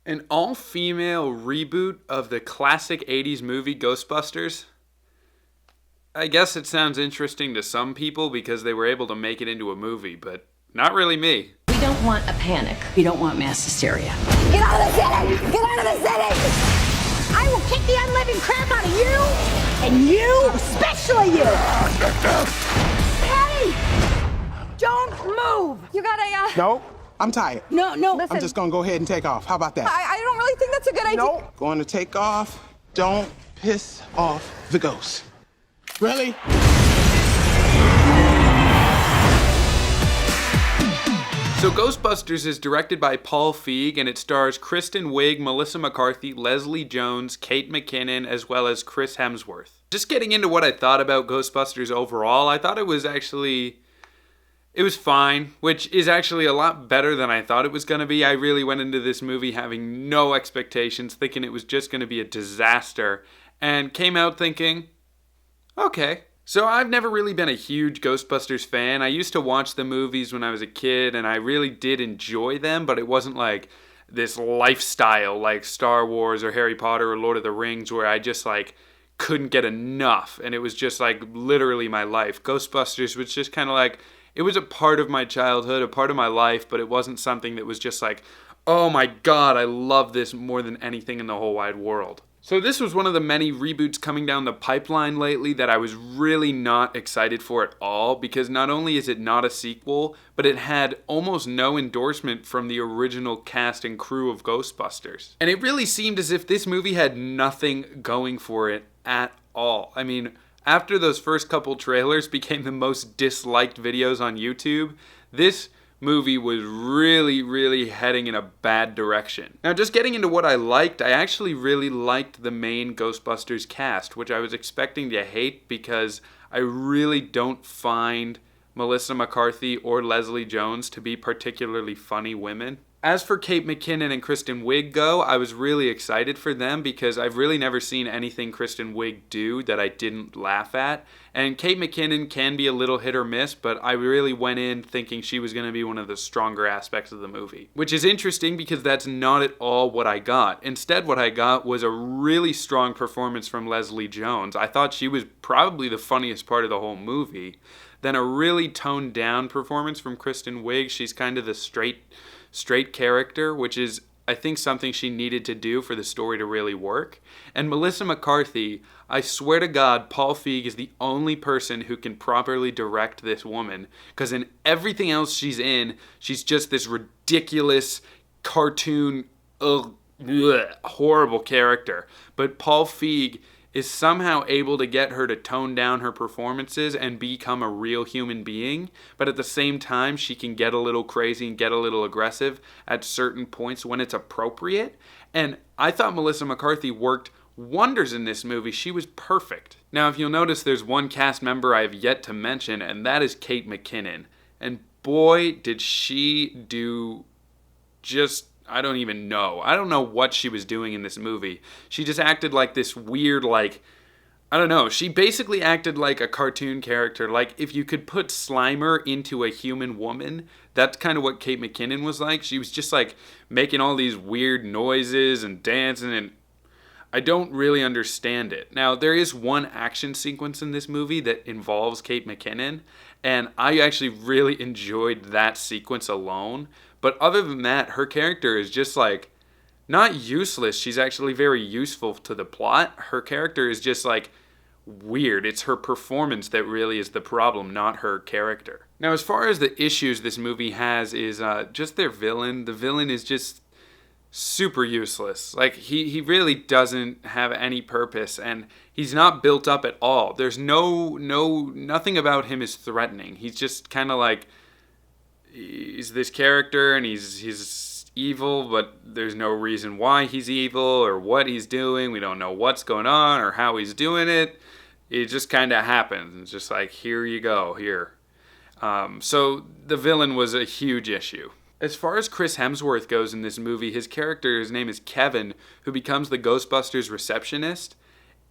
An all-female reboot of the classic 80s movie Ghostbusters? I guess it sounds interesting to some people because they were able to make it into a movie, but not really me. We don't want a panic. We don't want mass hysteria. Get out of the city! Get out of the city! I will kick the unliving crap out of you! And you! Especially you! Hey! Don't move! You gotta, No, I'm tired. No, listen. I'm just gonna go ahead and take off. How about that? I don't really think that's a good idea. No. Going to take off. Don't piss off the ghost. Really? So Ghostbusters is directed by Paul Feig, and it stars Kristen Wiig, Melissa McCarthy, Leslie Jones, Kate McKinnon, as well as Chris Hemsworth. Just getting into what I thought about Ghostbusters overall, I thought it was fine, which is actually a lot better than I thought it was going to be. I really went into this movie having no expectations, thinking it was just going to be a disaster, and came out thinking, okay. So I've never really been a huge Ghostbusters fan. I used to watch the movies when I was a kid, and I really did enjoy them, but it wasn't like this lifestyle like Star Wars or Harry Potter or Lord of the Rings where I just like couldn't get enough, and it was just like literally my life. Ghostbusters was just kind of like, it was a part of my childhood, a part of my life, but it wasn't something that was just like, oh my god, I love this more than anything in the whole wide world. So this was one of the many reboots coming down the pipeline lately that I was really not excited for at all, because not only is it not a sequel, but it had almost no endorsement from the original cast and crew of Ghostbusters. And it really seemed as if this movie had nothing going for it at all. I mean, after those first couple trailers became the most disliked videos on YouTube, this movie was really heading in a bad direction. Now, just getting into what I liked, I actually really liked the main Ghostbusters cast, which I was expecting to hate because I really don't find Melissa McCarthy or Leslie Jones to be particularly funny women. As for Kate McKinnon and Kristen Wiig go, I was really excited for them because I've really never seen anything Kristen Wiig do that I didn't laugh at. And Kate McKinnon can be a little hit or miss, but I really went in thinking she was going to be one of the stronger aspects of the movie. Which is interesting because that's not at all what I got. Instead, what I got was a really strong performance from Leslie Jones. I thought she was probably the funniest part of the whole movie. Then a really toned down performance from Kristen Wiig. She's kind of the straight character, which is, I think, something she needed to do for the story to really work. And Melissa McCarthy, I swear to God, Paul Feig is the only person who can properly direct this woman, because in everything else she's in, she's just this ridiculous cartoon, horrible character. But Paul Feig is somehow able to get her to tone down her performances and become a real human being, but at the same time she can get a little crazy and get a little aggressive at certain points when it's appropriate. And I thought Melissa McCarthy worked wonders in this movie. She was perfect. Now, if you'll notice, there's one cast member I have yet to mention, and that is Kate McKinnon. And boy, did she do just, I don't even know. I don't know what she was doing in this movie. She just acted like this weird, like, I don't know. She basically acted like a cartoon character. Like, if you could put Slimer into a human woman, that's kind of what Kate McKinnon was like. She was just, like, making all these weird noises and dancing, and I don't really understand it. Now, there is one action sequence in this movie that involves Kate McKinnon, and I actually really enjoyed that sequence alone. But other than that, her character is just like, not useless. She's actually very useful to the plot. Her character is just like weird. It's her performance that really is the problem, not her character. Now, as far as the issues this movie has is just their villain. The villain is just super useless. Like, he really doesn't have any purpose, and he's not built up at all. There's nothing about him is threatening. He's just kind of like, he's this character and he's evil, but there's no reason why he's evil or what he's doing. We don't know what's going on or how he's doing it. It just kind of happens. It's just like, here you go, here. So the villain was a huge issue. As far as Chris Hemsworth goes in this movie, his character, his name is Kevin, who becomes the Ghostbusters receptionist,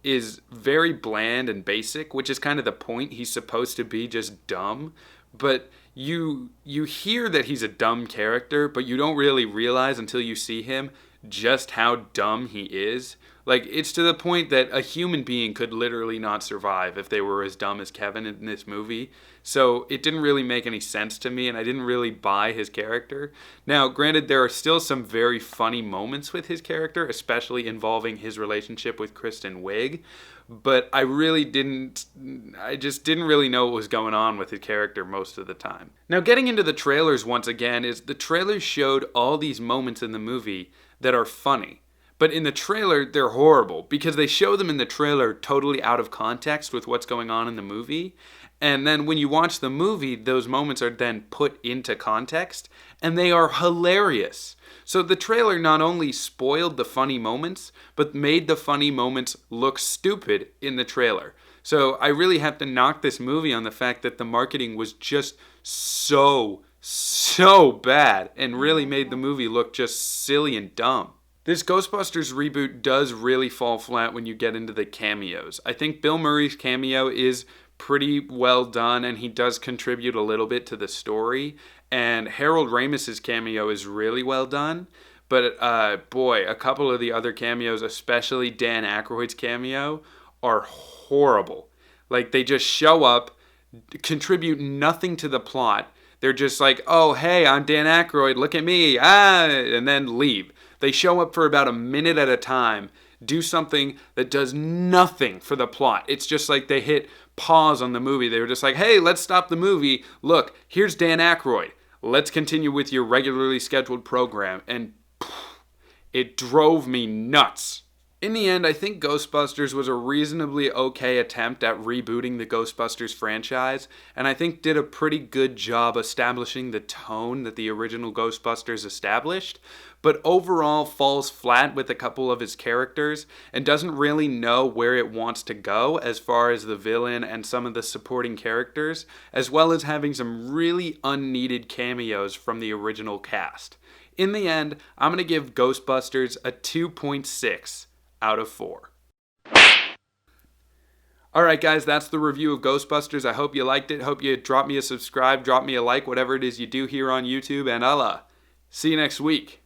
is very bland and basic, which is kind of the point. He's supposed to be just dumb, but you hear that he's a dumb character, but you don't really realize until you see him just how dumb he is. Like, it's to the point that a human being could literally not survive if they were as dumb as Kevin in this movie. So it didn't really make any sense to me, and I didn't really buy his character. Now, granted, there are still some very funny moments with his character, especially involving his relationship with Kristen Wiig. But I just didn't really know what was going on with his character most of the time. Now, getting into the trailers once again, is the trailers showed all these moments in the movie that are funny. But in the trailer, they're horrible because they show them in the trailer totally out of context with what's going on in the movie. And then when you watch the movie, those moments are then put into context, and they are hilarious. So the trailer not only spoiled the funny moments, but made the funny moments look stupid in the trailer. So I really have to knock this movie on the fact that the marketing was just so bad and really made the movie look just silly and dumb. This Ghostbusters reboot does really fall flat when you get into the cameos. I think Bill Murray's cameo is pretty well done, and he does contribute a little bit to the story. And Harold Ramis's cameo is really well done. But boy, a couple of the other cameos, especially Dan Aykroyd's cameo, are horrible. Like, they just show up, contribute nothing to the plot. They're just like, oh, hey, I'm Dan Aykroyd, look at me, and then leave. They show up for about a minute at a time, do something that does nothing for the plot. It's just like they hit pause on the movie. They were just like, hey, let's stop the movie. Look, here's Dan Aykroyd. Let's continue with your regularly scheduled program. And it drove me nuts. In the end, I think Ghostbusters was a reasonably okay attempt at rebooting the Ghostbusters franchise, and I think did a pretty good job establishing the tone that the original Ghostbusters established, but overall falls flat with a couple of his characters and doesn't really know where it wants to go as far as the villain and some of the supporting characters, as well as having some really unneeded cameos from the original cast. In the end, I'm going to give Ghostbusters a 2.6 out of 4. Alright guys, that's the review of Ghostbusters. I hope you liked it. Hope you drop me a subscribe, drop me a like, whatever it is you do here on YouTube, and I'll see you next week.